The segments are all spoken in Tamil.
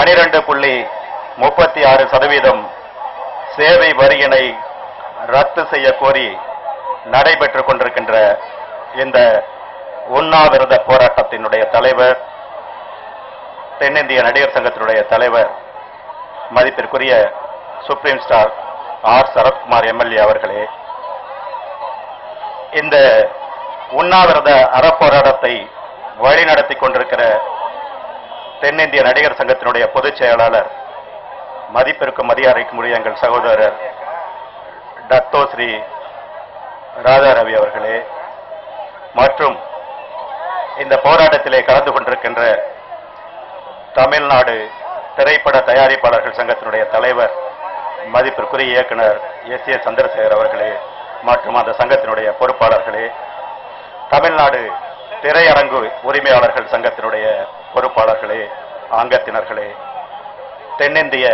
12.36% சேவை வரியினை ரத்து செய்ய கோரி நடைபெற்றுக் கொண்டிருக்கின்ற இந்த உண்ணாவிரத போராட்டத்தினுடைய தலைவர், தென்னிந்திய நடிகர் சங்கத்தினுடைய தலைவர், மதிப்பிற்குரிய supreme star R Sarathkumar MLA அவர்களே, இந்த உண்ணாவிரத அறப்போராட்டத்தை வழிநடத்தி கொண்டிருக்கிற தென்னிந்திய நடிகர் சங்கத்தினுடைய பொதுச் செயலாளர், மதிப்பிற்கும் மரியாதைக்குரிய எங்கள் சகோதரர் டத்தோ ஸ்ரீ ராதாரவி அவர்களே, மற்றும் இந்த போராட்டத்திலே கலந்து கொண்டிருக்கின்ற தமிழ்நாடு திரைப்பட தயாரிப்பாளர்கள் சங்கத்தினுடைய தலைவர், மதிப்பிற்குரிய இயக்குனர் எஸ் ஏ சந்திரசேகர் அவர்களே, மற்றும் அந்த சங்கத்தினுடைய பொறுப்பாளர்களே, தமிழ்நாடு திரையரங்கு உரிமையாளர்கள் சங்கத்தினுடைய பொறுப்பாளர்களே, அங்கத்தினர்களே, தென்னிந்திய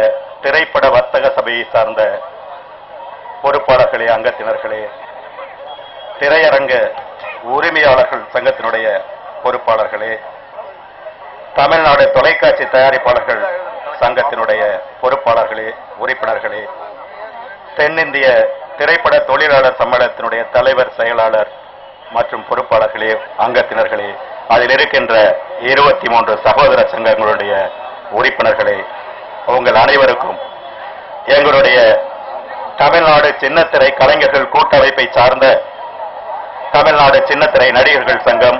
திரைப்பட வர்த்தக சபையை சார்ந்த பொறுப்பாளர்களே, அங்கத்தினர்களே, திரையரங்க உரிமையாளர்கள் சங்கத்தினுடைய பொறுப்பாளர்களே, தமிழ்நாடு தொலைக்காட்சி தயாரிப்பாளர்கள் சங்கத்தினுடைய பொறுப்பாளர்களே, உறுப்பினர்களே, தென்னிந்திய திரைப்பட தொழிலாளர் சம்மேளனத்தினுடைய தலைவர், செயலாளர் மற்றும் பொறுப்பாளர்களே, அங்கத்தினர்களே, அதில் இருக்கின்ற 23 சகோதர சங்கங்களுடைய உறுப்பினர்களே, உங்கள் அனைவருக்கும் எங்களுடைய தமிழ்நாடு சின்னத்திரை கலைஞர்கள் கூட்டமைப்பை சார்ந்த தமிழ்நாடு சின்னத்திரை நடிகர்கள் சங்கம்,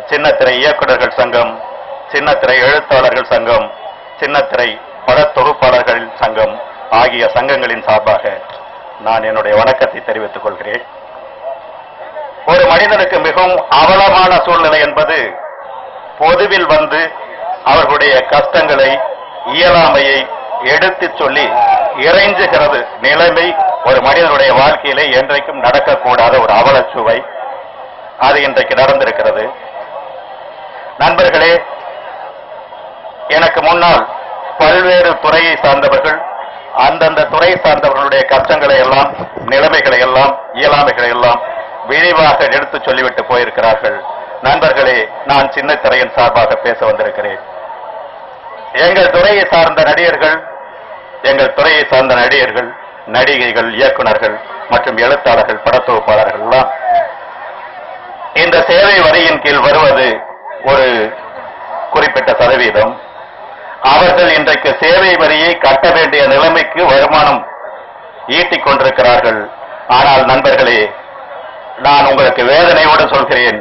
சின்னத்திரை இயக்குநர்கள் சங்கம், சின்னத்திரை எழுத்தாளர்கள் சங்கம், சின்னத்திரை பட தொகுப்பாளர்கள் சங்கம் ஆகிய சங்கங்களின் சார்பாக நான் என்னுடைய வணக்கத்தை தெரிவித்துக் கொள்கிறேன். ஒரு மனிதனுக்கு மிகவும் அவலமான சூழ்நிலை என்பது பொதுவில் வந்து அவர்களுடைய கஷ்டங்களை, இயலாமையை எடுத்துச் சொல்லி இறைஞ்சுகிறது நிலைமை ஒரு மனிதனுடைய வாழ்க்கையிலே என்றைக்கும் நடக்கக்கூடாத ஒரு அவலச்சுவை. அது இன்றைக்கு நடந்திருக்கிறது. நண்பர்களே, எனக்கு முன்னால் பல்வேறு துறையை சார்ந்தவர்கள் அந்தந்த துறை சார்ந்தவர்களுடைய கஷ்டங்களை எல்லாம், நிலைமைகளை எல்லாம், இயலாமைகளை எல்லாம் விரிவாக எடுத்துச் சொல்லிவிட்டு போயிருக்கிறார்கள். நண்பர்களே, நான் சின்ன திரையின் சார்பாக பேச வந்திருக்கிறேன். எங்கள் துறையை சார்ந்த நடிகர்கள், நடிகைகள், இயக்குநர்கள் மற்றும் எழுத்தாளர்கள், படத்தொகுப்பாளர்கள் எல்லாம் இந்த சேவை வரியின் கீழ் வருவது ஒரு குறிப்பிட்ட சதவீதம். அவர்கள் இன்றைக்கு சேவை வரியை கட்ட வேண்டிய நிலைமைக்கு வருமானம் ஈட்டிக் கொண்டிருக்கிறார்கள். ஆனால் நண்பர்களே, நான் உங்களுக்கு வேதனையோடு சொல்கிறேன்,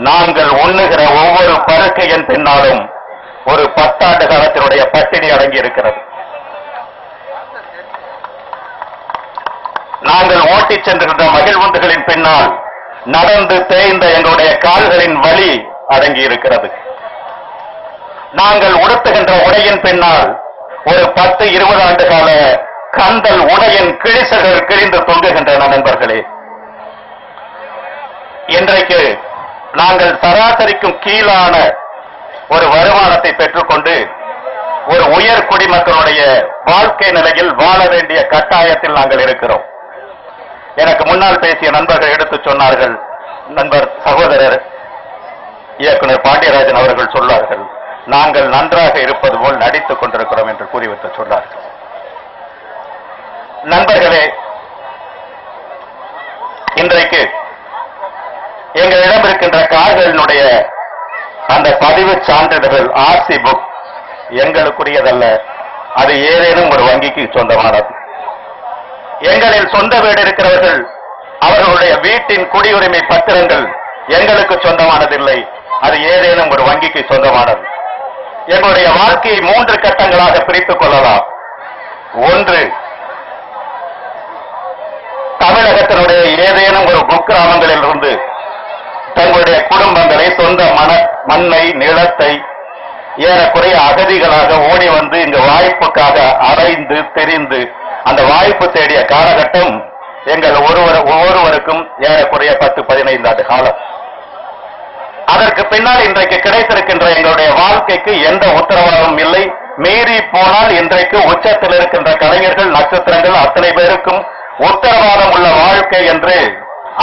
நாங்கள் உண்ணுகிற ஒவ்வொரு பருக்கையின் பின்னாலும் ஒரு 10 ஆண்டு காலத்தினுடைய பட்டினி அடங்கி இருக்கிறது. நாங்கள் ஓட்டிச் சென்றுகின்ற மகிழ்வுந்துகளின் பின்னால் நடந்து தேய்ந்த எங்களுடைய கால்களின் வலி அடங்கி இருக்கிறது. நாங்கள் உடுத்துகின்ற உடையின் பின்னால் ஒரு 10-20 ஆண்டு கால கந்தல் உடையின் கிழிசல்கள் கிழிந்து தொங்குகின்றன. நண்பர்களே, இன்றைக்கு நாங்கள் சராசரிக்கும் கீழான ஒரு வருமானத்தை பெற்றுக்கொண்டு ஒரு உயர் குடிமக்களுடைய வாழ்க்கை நிலையில் வாழ வேண்டிய கட்டாயத்தில் நாங்கள் இருக்கிறோம். எனக்கு முன்னால் பேசிய நண்பர்கள் எடுத்துச் சொன்னார்கள், நண்பர் சகோதரர் இயக்குனர் பாண்டியராஜன் அவர்கள் சொன்னார்கள், நாங்கள் நன்றாக இருப்பது போல் நடித்துக் கொண்டிருக்கிறோம் என்று கூறிவிட்டு சொன்னார்கள். நண்பர்களே, இன்றைக்கு எங்களிடம் இருக்கின்ற கார்களினுடைய அந்த பதிவு சான்றிதழ்கள், ஆர்சி புக் எங்களுக்குரியதல்ல. அது ஏதேனும் ஒரு வங்கிக்கு சொந்தமானது. எங்களில் சொந்த வீடு இருக்கிறவர்கள் அவர்களுடைய வீட்டின் குடியுரிமை பத்திரங்கள் எங்களுக்கு சொந்தமானதில்லை. அது ஏதேனும் ஒரு வங்கிக்கு சொந்தமானது. எங்களுடைய வாழ்க்கையை 3 கட்டங்களாக பிரித்துக் கொள்ளலாம். ஒன்று, தமிழகத்தினுடைய ஏதேனும் ஒரு குக்கிராமங்களில் இருந்து தங்களுடைய குடும்பங்களை, சொந்த மண்ணை, நிலத்தை ஏறக்குறைய அகதிகளாக ஓடி வந்து இங்கு வாய்ப்புக்காக அலைந்து தெரிந்து அந்த வாய்ப்பு தேடிய காலகட்டம் எங்கள் ஒவ்வொருவருக்கும் ஏறக்குறைய 10-15 ஆண்டு காலம். அதற்கு பின்னால் இன்றைக்கு கிடைத்திருக்கின்ற எங்களுடைய வாழ்க்கைக்கு எந்த உத்தரவாதமும் இல்லை. மீறி போனால் இன்றைக்கு உச்சத்தில் இருக்கின்ற கலைஞர்கள், நட்சத்திரங்கள் அத்தனை பேருக்கும் உத்தரவாதம் உள்ள வாழ்க்கை என்று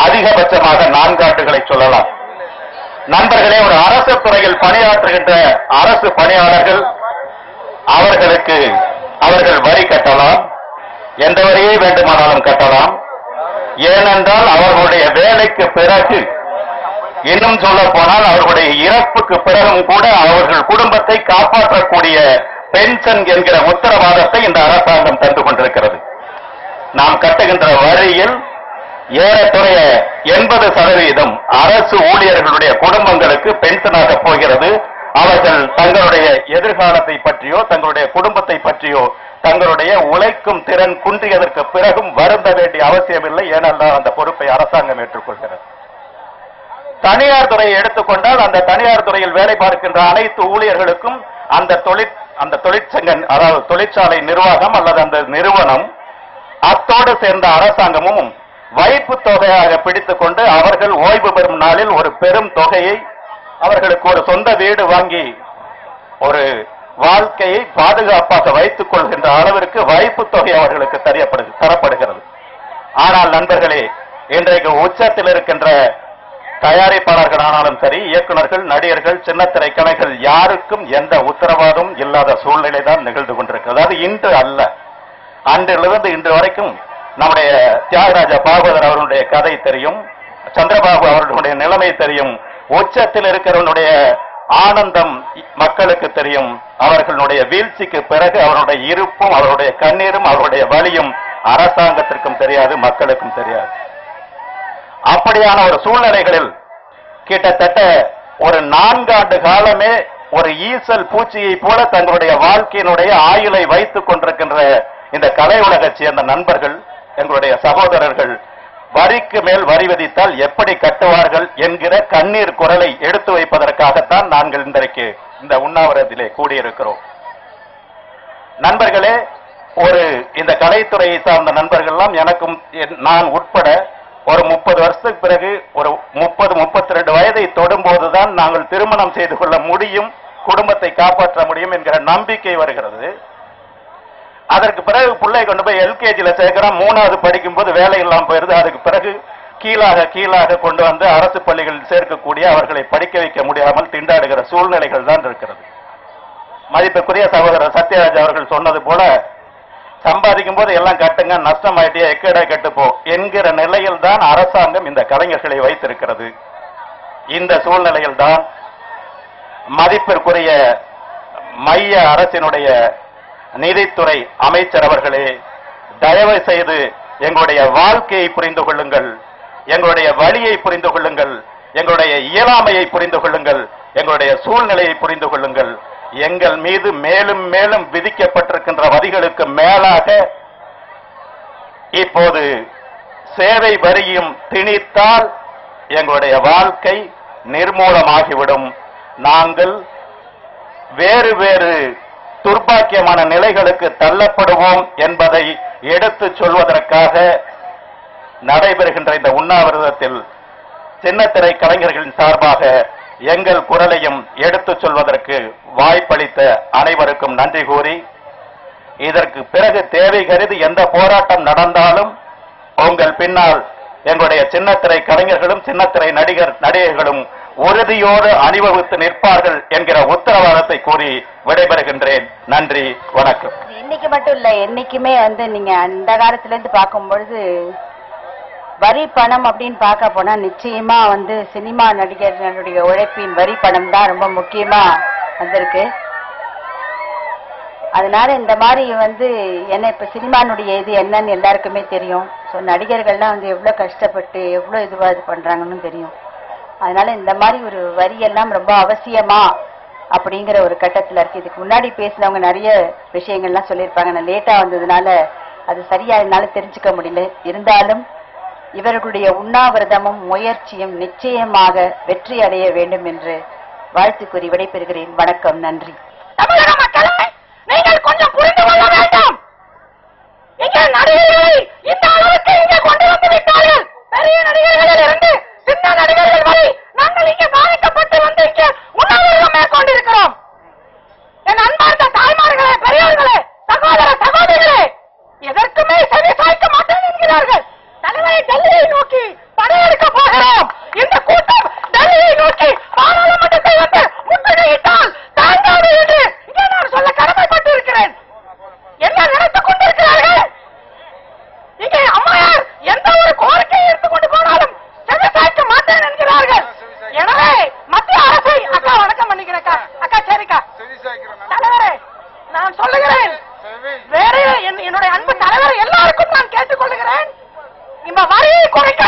அதிகபட்சமாக 4 ஆண்டுகளை சொல்லலாம். நண்பர்களே, ஒரு அரசு துறையில் பணியாற்றுகின்ற அரசு பணியாளர்கள் அவர்கள் குடும்பங்களுக்கு அவர்கள் வரி கட்டலாம், எந்த வரியை வேண்டுமானாலும் கட்டலாம். ஏனென்றால் அவர்களுடைய வேலைக்கு பிறகு, இன்னும் சொல்ல போனால் அவர்களுடைய இறப்புக்கு பிறகும் கூட அவர்கள் குடும்பத்தை காப்பாற்றக்கூடிய பென்ஷன் என்கிற உத்தரவாதத்தை இந்த அரசாங்கம் தந்து கொண்டிருக்கிறது. நாம் கட்டுகின்ற வரியில் ஏறக்குறைய 80% அரசு ஊழியர்களுடைய குடும்பங்களுக்கு பென்ஷனாக போகிறது. அவர்கள் தங்களுடைய எதிர்காலத்தை பற்றியோ தங்களுடைய குடும்பத்தை பற்றியோ தங்களுடைய உழைக்கும் திறன் குன்றியதற்கு பிறகும் வருந்த வேண்டிய அவசியமில்லை. ஏனென்றால் அந்த பொறுப்பை அரசாங்கம் ஏற்றுக்கொள்கிறது. தனியார் துறையை எடுத்துக்கொண்டால் அந்த தனியார் துறையில் வேலை பார்க்கின்ற அனைத்து ஊழியர்களுக்கும் அந்த தொழிற்சங்க, அதாவது தொழிற்சாலை நிர்வாகம் அல்லது அந்த நிறுவனம் அத்தோடு சேர்ந்த அரசாங்கமும் வைப்பு தொகையாக பிடித்துக் கொண்டு அவர்கள் ஓய்வு பெறும் நாளில் ஒரு பெரும் தொகையை அவர்களுக்கு ஒரு சொந்த வீடு வாங்கி ஒரு வாழ்க்கையை பாதுகாப்பாக வைத்துக் கொள்கின்ற அளவிற்கு வைப்பு தொகை அவர்களுக்கு தரப்படுகிறது. ஆனால் நண்பர்களே, இன்றைக்கு உச்சத்தில் இருக்கின்ற தயாரிப்பாளர்கள் ஆனாலும் சரி, இயக்குநர்கள், நடிகர்கள், சின்னத்திரை கலைஞர்கள் யாருக்கும் எந்த உத்தரவாதமும் இல்லாத சூழ்நிலை தான் நிகழ்ந்து கொண்டிருக்கிறது. அதாவது இன்று அல்ல, அன்றிலிருந்து இன்று வரைக்கும் நம்முடைய தியாகராஜ பாகவதர் அவர்களுடைய கதை தெரியும், சந்திரபாபு அவர்களுடைய நிலைமை தெரியும், உச்சத்தில் இருக்கிறவனுடைய ஆனந்தம் மக்களுக்கு தெரியும். அவர்களுடைய வீழ்ச்சிக்கு பிறகு அவருடைய இருப்பும் அவருடைய கண்ணீரும் அவருடைய வலியும் அரசாங்கத்திற்கும் தெரியாது, மக்களுக்கும் தெரியாது. அப்படியான ஒரு சூழ்நிலைகளில் கிட்டத்தட்ட ஒரு 4 ஆண்டு காலமே ஒரு ஈசல் பூச்சியை போல தங்களுடைய வாழ்க்கையினுடைய ஆயுளை வைத்துக் கொண்டிருக்கின்ற இந்த கலை உலகை சேர்ந்த நண்பர்கள், எங்களுடைய சகோதரர்கள் வரிக்கு மேல் வரி விதித்தால் எப்படி கட்டுவார்கள் என்கிற கண்ணீர் குரலை எடுத்து வைப்பதற்காகத்தான் நாங்கள் இன்றைக்கு இந்த உண்ணாவிரதத்திலே கூடியிருக்கிறோம். நண்பர்களே, இந்த கலைத்துறையை சார்ந்த நண்பர்கள்லாம் எனக்கும் நான் உட்பட ஒரு 30 வருஷத்துக்கு பிறகு ஒரு 30-32 வயதை தொடும்போதுதான் நாங்கள் திருமணம் செய்து கொள்ள முடியும், குடும்பத்தை காப்பாற்ற முடியும் என்கிற நம்பிக்கை வருகிறது. அதற்கு பிறகு பிள்ளை கொண்டு போய் எல்கேஜில சேர்க்கிறோம், 3வது படிக்கும் போது வேலை இல்லாமல் போயிருது. அதுக்கு பிறகு கீழாக கொண்டு வந்து அரசு பள்ளிகளில் சேர்க்கக்கூடிய அவர்களை படிக்க வைக்க முடியாமல் திண்டாடுகிற சூழ்நிலைகள் தான் இருக்கிறது. மதிப்புக்குரிய சகோதரர் சத்யராஜ் அவர்கள் சொன்னது போல, சம்பாதிக்கும் போது எல்லாம் கட்டுங்க, நஷ்டம் ஆயிட்டே எக்கடை கட்டுப்போ என்கிற நிலையில் தான் அரசாங்கம் இந்த கலைஞர்களை வைத்திருக்கிறது. இந்த சூழ்நிலையில் தான் மதிப்பிற்குரிய மைய அரசினுடைய நிதித்துறை அமைச்சர் அவர்களே, தயவு செய்து எங்களுடைய வாழ்க்கையை புரிந்து கொள்ளுங்கள், எங்களுடைய வழியை புரிந்து கொள்ளுங்கள், எங்களுடைய இயலாமையை புரிந்து கொள்ளுங்கள், எங்களுடைய சூழ்நிலையை புரிந்து கொள்ளுங்கள். எங்கள் மீது மேலும் மேலும் விதிக்கப்பட்டிருக்கின்ற வரிகளுக்கு மேலாக இப்போது சேவை வரியும் திணித்தால் எங்களுடைய வாழ்க்கை நிர்மூலமாகிவிடும். நாங்கள் வேறு வேறு துர்பாக்கியமான நிலைகளுக்கு தள்ளப்படுவோம் என்பதை எடுத்துச் சொல்வதற்காக நடைபெறுகின்ற இந்த உண்ணாவிரதத்தில் சின்னத்திரை கலைஞர்களின் சார்பாக எங்கள் குரலையும் எடுத்துச் சொல்வதற்கு வாய்ப்பளித்த அனைவருக்கும் நன்றி கூறி, இதற்கு பிறகு தேவை கருதி எந்த போராட்டம் நடந்தாலும் உங்கள் பின்னால் எங்களுடைய சின்னத்திரை கலைஞர்களும் சின்னத்திரை நடிகர்களும் உறுதியோடு அணிவகுத்து நிற்பார்கள் என்கிற உத்தரவாதத்தை கூறி விடைபெறுகின்றேன். நன்றி, வணக்கம். இன்னைக்கு மட்டும் இல்ல, என்னைக்குமே நீங்க அந்த காலத்துல இருந்து பார்க்கும்பொழுது வரி பணம் அப்படின்னு பார்க்க போனா நிச்சயமா சினிமா நடிகர்களுடைய உழைப்பின் வரி பணம் தான் ரொம்ப முக்கியமா வந்திருக்கு. அதனால இந்த மாதிரி என்ன இப்ப சினிமானுடைய இது என்னன்னு எல்லாருக்குமே தெரியும். ஸோ நடிகர்கள்லாம் எவ்வளவு கஷ்டப்பட்டு எவ்வளவு இது பண்றாங்கன்னு தெரியும். அதனால இந்த மாதிரி ஒரு வரியெல்லாம் ரொம்ப அவசியமா அப்படிங்கிற ஒரு கட்டத்துல இருக்கு. இதுக்கு முன்னாடி பேசினவங்க நிறைய விஷயங்கள்லாம் சொல்லியிருப்பாங்க. நான் லேட்டா வந்ததுனால அது சரியா என்னால தெரிஞ்சுக்க முடியல. இருந்தாலும் இவர்களுடைய உண்ணாவிரதமும் முயற்சியும் நிச்சயமாக வெற்றி அடைய வேண்டும் என்று வாழ்த்து கூறி விடைபெறுகிறேன். வணக்கம், நன்றி. தமிழக மக்களை நீங்கள் கொஞ்சம் புரிந்து கொள்ள வேண்டும். இங்கே நடிகர்களை இந்த அளவுக்கு இங்கே கொண்டு வந்து விட்டார்கள். பெரிய நடிகர்களில் இருந்து சின்ன நடிகர்கள் வரை நாங்கள் இங்கே பாதிக்கப்பட்டு வந்து இங்கே உண்ணாவிரதம் மேற்கொண்டிருக்கிறோம். என் அன்பார்ந்த தாய்மார்களே, பெரியவர்களே, சகோதர சகோதரிகளே, எதற்குமே செவி சாய்க்க மாட்டேன் என்கிறார்கள். தலைவரை டெல்லியை நோக்கி படையெடுக்க போகிறோம். இந்த கூட்டம் டெல்லியை நோக்கி பாராளுமன்றத்தை முற்றுகையிட்டால் தாங்காது என்று இங்கே நான் சொல்ல கடமை தலைவரே, நான் சொல்லுகிறேன், வேற என்னுடைய அன்பு தலைவர் எல்லாருக்கும் நான் கேட்டுக்கொள்கிறேன், இந்த வரியை குறைக்க